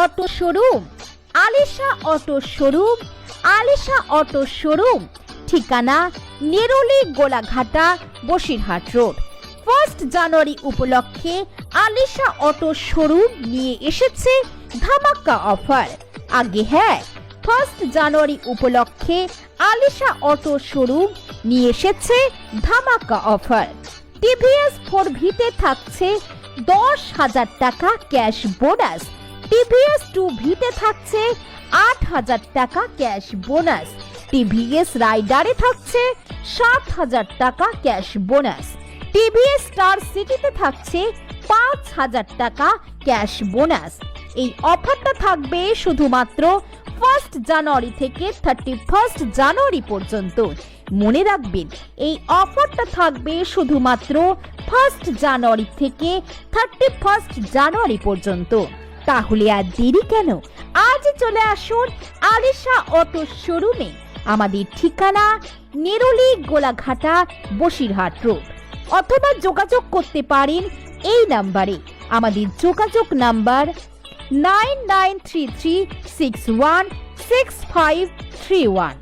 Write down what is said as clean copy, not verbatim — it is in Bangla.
Auto showroom, Alisha auto showroom, Alisha auto showroom, ঠিকানা নেরুলি গোলাঘাটা বসিরহাট রোড। 1 জানুয়ারি উপলক্ষে আলিশা অটো শোরুম নিয়ে এসেছে ধামাকা অফার। আগে হ্যাঁ, 1 জানুয়ারি উপলক্ষে আলিশা অটো শোরুম নিয়ে এসেছে ধামাকা অফার। টিভিএস 4ভিতে থাকছে 10,000 টাকা ক্যাশ বোনাস, টিভিএস 2ভিতে থাকছে 8,000 টাকা ক্যাশ বোনাস, টিভিএস রাইডারে থাকছে 7,000 টাকা ক্যাশ বোনাস, টিভিএস স্টার সিটিতে থাকছে 5,000 টাকা ক্যাশ বোনাস। এই অফারটা থাকবে শুধুমাত্র 1 জানুয়ারি থেকে 31 জানুয়ারি পর্যন্ত। মনে রাখবেন, এই অফারটা থাকবে শুধুমাত্র 1 জানুয়ারি থেকে 31 জানুয়ারি পর্যন্ত। তাহলে আর দেরি কেন, আজই চলে আসুন আলিশা অটো শোরুমে। আমাদের ঠিকানা নেরুলি গোলাঘাটা বসিরহাট রোড, অথবা যোগাযোগ করতে পারেন এই নাম্বারে। আমাদের যোগাযোগ নাম্বার 9933616531।